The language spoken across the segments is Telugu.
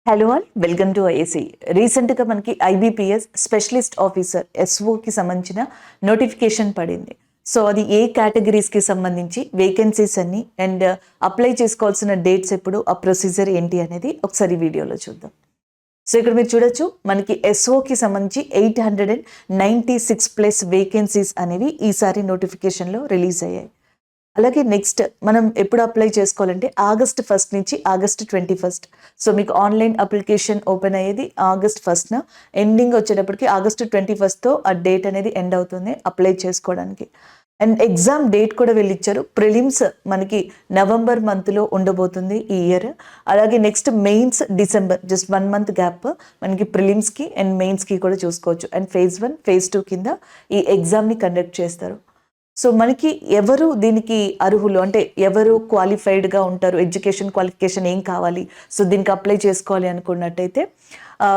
Hello all, welcome to IAC. రీసెంట్గా మనకి ఐబీపీఎస్ స్పెషలిస్ట్ ఆఫీసర్ ఎస్ఓకి సంబంధించిన నోటిఫికేషన్ పడింది. సో అది ఏ కేటగిరీస్కి సంబంధించి వేకెన్సీస్ అన్ని అండ్ అప్లై చేసుకోవాల్సిన డేట్స్ ఎప్పుడు, ఆ ప్రొసీజర్ ఏంటి అనేది ఒకసారి వీడియోలో చూద్దాం. సో ఇక్కడ మీరు చూడొచ్చు, మనకి ఎస్ఓకి సంబంధించి 896+ వేకెన్సీస్ అనేవి ఈసారి నోటిఫికేషన్లో రిలీజ్ అయ్యాయి. అలాగే నెక్స్ట్ మనం ఎప్పుడు అప్లై చేసుకోవాలంటే August 1 నుంచి August 21. సో మీకు ఆన్లైన్ అప్లికేషన్ ఓపెన్ అయ్యేది August 1. ఎండింగ్ వచ్చేటప్పటికి August 21తో ఆ డేట్ అనేది ఎండ్ అవుతుంది అప్లై చేసుకోవడానికి. అండ్ ఎగ్జామ్ డేట్ కూడా వెళ్ళిచ్చారు. ప్రిలిమ్స్ మనకి నవంబర్ మంత్లో ఉండబోతుంది ఈ ఇయర్. అలాగే next mains December, just 1 month gap మనకి ప్రిలిమ్స్కి అండ్ మెయిన్స్కి కూడా చూసుకోవచ్చు. అండ్ phase 1, phase 2 కింద ఈ ఎగ్జామ్ని కండక్ట్ చేస్తారు. సో మనకి ఎవరు దీనికి అర్హులు అంటే ఎవరు క్వాలిఫైడ్గా ఉంటారు, ఎడ్యుకేషన్ క్వాలిఫికేషన్ ఏం కావాలి, సో దీనికి అప్లై చేసుకోవాలి అనుకున్నట్టయితే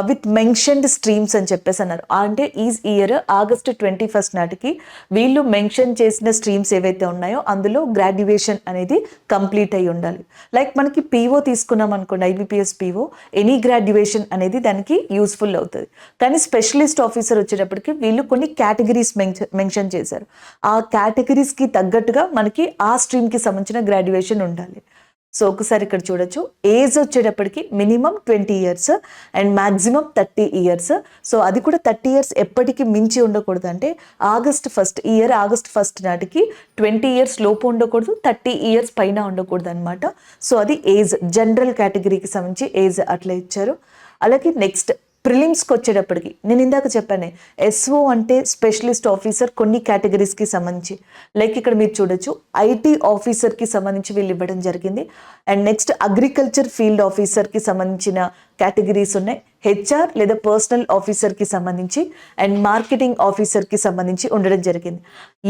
విత్ మెన్షన్డ్ స్ట్రీమ్స్ అని చెప్పేసి అన్నారు. అంటే ఈ ఇయర్ August 21 నాటికి వీళ్ళు మెన్షన్ చేసిన స్ట్రీమ్స్ ఏవైతే ఉన్నాయో అందులో గ్రాడ్యుయేషన్ అనేది కంప్లీట్ అయి ఉండాలి. లైక్ మనకి పీఓ తీసుకున్నాం అనుకోండి, ఐబీపీఎస్ పీఓ, ఎనీ గ్రాడ్యుయేషన్ అనేది దానికి యూస్ఫుల్ అవుతుంది. కానీ స్పెషలిస్ట్ ఆఫీసర్ వచ్చేటప్పటికి వీళ్ళు కొన్ని కేటగిరీస్ మెన్షన్ చేశారు. ఆ కేటగిరీస్కి తగ్గట్టుగా మనకి ఆ స్ట్రీమ్కి సంబంధించిన గ్రాడ్యుయేషన్ ఉండాలి. సో ఒకసారి ఇక్కడ చూడొచ్చు, ఏజ్ వచ్చేటప్పటికి minimum 20 years and maximum 30 years. So అది కూడా 30 years ఎప్పటికీ మించి ఉండకూడదు. అంటే August 1 నాటికి 20 years లోపు ఉండకూడదు, 30 years పైన ఉండకూడదు అనమాట. సో అది ఏజ్, జనరల్ కేటగిరీకి సంబంధించి ఏజ్ అట్లా ఇచ్చారు. అలాగే నెక్స్ట్ ప్రిలిమ్స్కి వచ్చేటప్పటికి నేను ఇందాక చెప్పాను, ఎస్ఓ అంటే స్పెషలిస్ట్ ఆఫీసర్ కొన్ని కేటగిరీస్కి సంబంధించి. లైక్ ఇక్కడ మీరు చూడొచ్చు, ఐటీ ఆఫీసర్కి సంబంధించి వీళ్ళు ఇవ్వడం జరిగింది. అండ్ నెక్స్ట్ అగ్రికల్చర్ ఫీల్డ్ ఆఫీసర్కి సంబంధించిన కేటగిరీస్ ఉన్నాయి. హెచ్ఆర్ లేదా పర్సనల్ ఆఫీసర్కి సంబంధించి అండ్ మార్కెటింగ్ ఆఫీసర్కి సంబంధించి ఉండడం జరిగింది.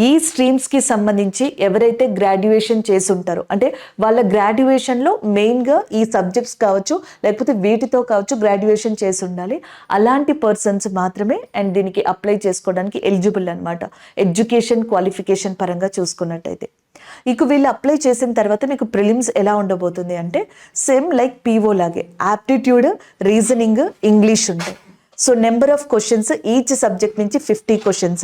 ఈ స్ట్రీమ్స్కి సంబంధించి ఎవరైతే గ్రాడ్యుయేషన్ చేసి ఉంటారో, అంటే వాళ్ళ గ్రాడ్యుయేషన్లో మెయిన్గా ఈ సబ్జెక్ట్స్ కావచ్చు లేకపోతే వీటితో కావచ్చు గ్రాడ్యుయేషన్ చేసి ఉండాలి. అలాంటి పర్సన్స్ మాత్రమే అండ్ దీనికి అప్లై చేసుకోవడానికి ఎలిజిబుల్ అనమాట, ఎడ్యుకేషన్ క్వాలిఫికేషన్ పరంగా చూసుకున్నట్టయితే. ఇక వీళ్ళు అప్లై చేసిన తర్వాత మీకు ప్రిలిమ్స్ ఎలా ఉండబోతుంది అంటే సేమ్ లైక్ పీఓ లాగే యాప్టిట్యూడ్, రీజనింగ్, ఇంగ్లీష్ ఉంటాయి. So number of questions each subject నుంచి 50 questions,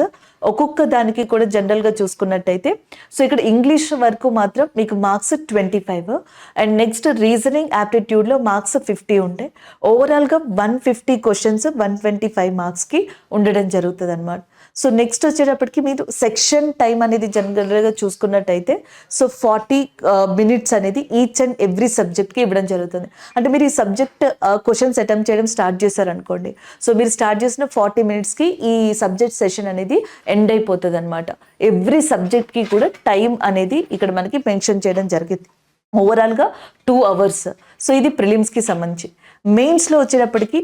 ఒక్కొక్క దానికి కూడా జనరల్గా చూసుకున్నట్టయితే. సో ఇక్కడ ఇంగ్లీష్ వరకు మాత్రం మీకు మార్క్స్ 25 అండ్ నెక్స్ట్ రీజనింగ్, యాప్టిట్యూడ్లో మార్క్స్ 50 ఉంటాయి. ఓవరాల్గా 150 questions 125 marksకి ఉండడం జరుగుతుంది అనమాట. సో నెక్స్ట్ వచ్చేటప్పటికి మీరు సెక్షన్ టైం అనేది జనరల్గా చూసుకున్నట్టయితే సో 40 minutes అనేది ఈచ్ అండ్ ఎవ్రీ సబ్జెక్ట్కి ఇవ్వడం జరుగుతుంది. అంటే మీరు ఈ సబ్జెక్ట్ క్వశ్చన్స్ అటెంప్ట్ చేయడం స్టార్ట్ చేశారనుకోండి, సో మీరు స్టార్ట్ చేసిన 40 minutesకి ఈ సబ్జెక్ట్ సెషన్ అనేది ఎండ్ అయిపోతుంది అనమాట. ఎవ్రీ సబ్జెక్ట్కి కూడా టైం అనేది ఇక్కడ మనకి మెన్షన్ చేయడం జరిగింది. ఓవరాల్గా 2 hours. సో ఇది ప్రిలిమ్స్కి సంబంధించి. మెయిన్స్లో వచ్చేటప్పటికి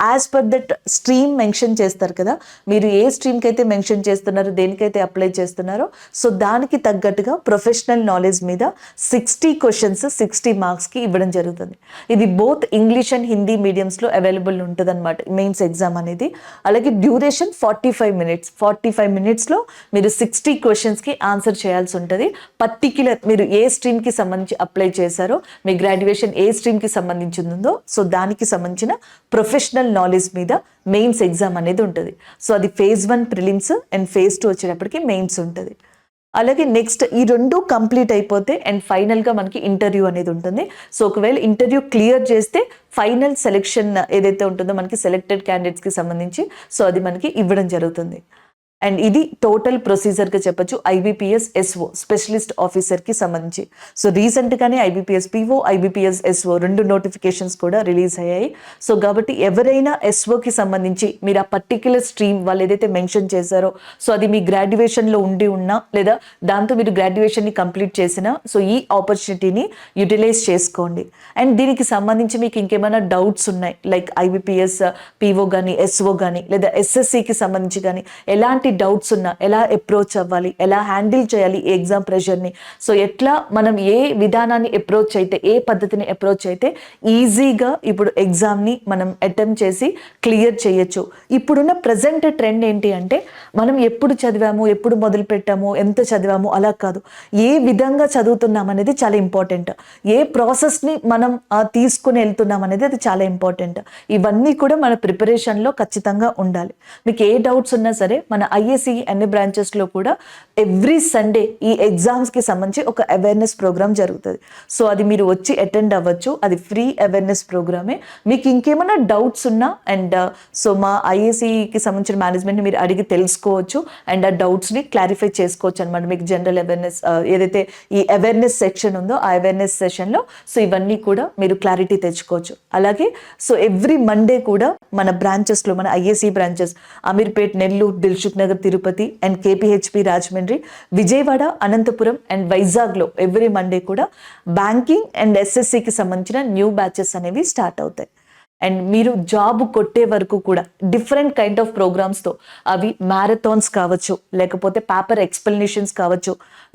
as per that stream mention చేస్తారు కదా, మీరు ఏ స్ట్రీమ్కి అయితే మెన్షన్ చేస్తున్నారో, దేనికైతే అప్లై చేస్తున్నారో, సో దానికి తగ్గట్టుగా ప్రొఫెషనల్ నాలెడ్జ్ మీద 60 questions 60 marksకి ఇవ్వడం జరుగుతుంది. ఇది బోత్ ఇంగ్లీష్ అండ్ హిందీ మీడియంస్లో అవైలబుల్ ఉంటుంది అనమాట మెయిన్స్ ఎగ్జామ్ అనేది. అలాగే డ్యూరేషన్ 45 minutes. 45 minutesలో మీరు 60 questionsకి ఆన్సర్ చేయాల్సి ఉంటుంది. పర్టిక్యులర్ మీరు ఏ స్ట్రీమ్కి సంబంధించి అప్లై చేశారో, మీ గ్రాడ్యుయేషన్ ఏ స్ట్రీమ్కి సంబంధించి ఉందో, సో దానికి సంబంధించిన ప్రొఫెషనల్ నాలెడ్జ్ మీద మెయిన్స్ ఎగ్జామ్ అనేది ఉంటుంది. సో అది phase 1 ప్రిలిమ్స్ అండ్ phase 2 వచ్చేటప్పటికి మెయిన్స్ ఉంటుంది. అలాగే నెక్స్ట్ ఈ 2 కంప్లీట్ అయిపోతే అండ్ ఫైనల్గా మనకి ఇంటర్వ్యూ అనేది ఉంటుంది. సో ఒకవేళ ఇంటర్వ్యూ క్లియర్ చేస్తే ఫైనల్ సెలెక్షన్ ఏదైతే ఉంటుందో మనకి సెలెక్టెడ్ క్యాండిడేట్స్కి సంబంధించి సో అది మనకి ఇవ్వడం జరుగుతుంది. అండ్ ఇది టోటల్ ప్రొసీజర్గా చెప్పొచ్చు ఐబీపీఎస్ ఎస్ఓ స్పెషలిస్ట్ ఆఫీసర్కి సంబంధించి. సో రీసెంట్గానే IBPS PO, IBPS SO 2 notifications కూడా రిలీజ్ అయ్యాయి. సో కాబట్టి ఎవరైనా ఎస్ఓకి సంబంధించి మీరు ఆ పర్టిక్యులర్ స్ట్రీమ్ వాళ్ళు ఏదైతే మెన్షన్ చేశారో, సో అది మీ గ్రాడ్యుయేషన్లో ఉండి ఉన్నా లేదా దాంతో మీరు గ్రాడ్యుయేషన్ని కంప్లీట్ చేసినా, సో ఈ ఆపర్చునిటీని యూటిలైజ్ చేసుకోండి. అండ్ దీనికి సంబంధించి మీకు ఇంకేమైనా డౌట్స్ ఉన్నాయి, లైక్ ఐబీపీఎస్ పీఓ కానీ, ఎస్ఓ కానీ లేదా ఎస్ఎస్సికి సంబంధించి కానీ ఎలాంటి డౌట్స్ ఉన్నా ఎలా అప్రోచ్ అవ్వాలి, ఎలా హ్యాండిల్ చేయాలి ఈ ఎగ్జామ్ ప్రెషర్ని, సో ఎట్లా మనం ఏ విధానాన్ని అప్రోచ్ అయితే, ఏ పద్ధతిని అప్రోచ్ అయితే ఈజీగా ఇప్పుడు ఎగ్జామ్ని మనం అటెంప్ట్ చేసి క్లియర్ చేయొచ్చు. ఇప్పుడున్న ప్రజెంట్ ట్రెండ్ ఏంటి అంటే మనం ఎప్పుడు చదివాము, ఎప్పుడు మొదలు పెట్టాము, ఎంత చదివాము అలా కాదు, ఏ విధంగా చదువుతున్నాం అనేది చాలా ఇంపార్టెంట్, ఏ ప్రాసెస్ని మనం తీసుకుని వెళ్తున్నాం అనేది అది చాలా ఇంపార్టెంట్. ఇవన్నీ కూడా మన ప్రిపరేషన్లో ఖచ్చితంగా ఉండాలి. మీకు ఏ డౌట్స్ ఉన్నా సరే మన ఐఏసీ అన్ని బ్రాంచెస్లో కూడా ఎవ్రీ సండే ఈ ఎగ్జామ్స్కి సంబంధించి ఒక అవేర్నెస్ ప్రోగ్రామ్ జరుగుతుంది. సో అది మీరు వచ్చి అటెండ్ అవ్వచ్చు, అది ఫ్రీ అవేర్నెస్ ప్రోగ్రామే. మీకు ఇంకేమైనా డౌట్స్ ఉన్నా అండ్ సో మా ఐఏసీకి సంబంధించిన మేనేజ్మెంట్ని మీరు అడిగి తెలుసుకోవచ్చు అండ్ ఆ డౌట్స్ని క్లారిఫై చేసుకోవచ్చు అనమాట. మీకు జనరల్ అవేర్నెస్ ఏదైతే ఈ అవేర్నెస్ సెక్షన్ ఉందో ఆ అవేర్నెస్ సెషన్లో సో ఇవన్నీ కూడా మీరు క్లారిటీ తెచ్చుకోవచ్చు. అలాగే సో ఎవ్రీ మండే కూడా మన బ్రాంచెస్లో, మన IAC branches Ameerpet, Nellore, Dilsukh Nagar, Tirupati and KPHB, Rajahmundry, Vijayawada, Anantapuram and వైజాగ్లో ఎవ్రీ మండే కూడా బ్యాంకింగ్ అండ్ ఎస్ఎస్సికి సంబంధించిన న్యూ బ్యాచెస్ అనేవి స్టార్ట్ అవుతాయి. అండ్ మీరు జాబ్ కొట్టే వరకు కూడా డిఫరెంట్ కైండ్ ఆఫ్ ప్రోగ్రామ్స్తో, అవి మ్యారథాన్స్ కావచ్చు, లేకపోతే పేపర్ ఎక్స్ప్లెనేషన్స్ కావచ్చు.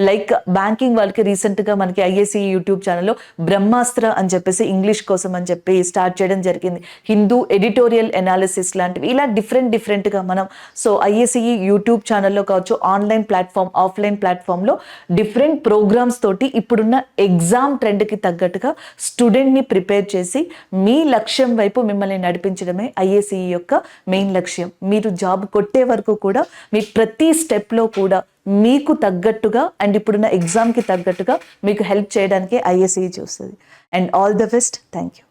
లైక్ బ్యాంకింగ్ వాళ్ళకి రీసెంట్గా మనకి ఐఏసీ యూట్యూబ్ ఛానల్లో బ్రహ్మాస్త్ర అని చెప్పేసి ఇంగ్లీష్ కోసం అని చెప్పి స్టార్ట్ చేయడం జరిగింది. హిందూ ఎడిటోరియల్ ఎనాలిసిస్ లాంటివి ఇలా డిఫరెంట్గా మనం సో ఐఏసీ యూట్యూబ్ ఛానల్లో కావచ్చు, ఆన్లైన్ ప్లాట్ఫామ్, ఆఫ్లైన్ ప్లాట్ఫామ్లో డిఫరెంట్ ప్రోగ్రామ్స్ తోటి ఇప్పుడున్న ఎగ్జామ్ ట్రెండ్కి తగ్గట్టుగా స్టూడెంట్ని ప్రిపేర్ చేసి మీ లక్ష్యం వైపు మిమ్మల్ని నడిపించడమే ఐఏసీ యొక్క మెయిన్ లక్ష్యం. మీరు జాబ్ కొట్టే వరకు కూడా మీ ప్రతి స్టెప్లో కూడా మీకు తగ్గట్టుగా అండ్ ఇప్పుడున్న ఎగ్జామ్కి తగ్గట్టుగా మీకు హెల్ప్ చేయడానికి ఐఏసీ చూస్తుంది. And all the best. Thank you.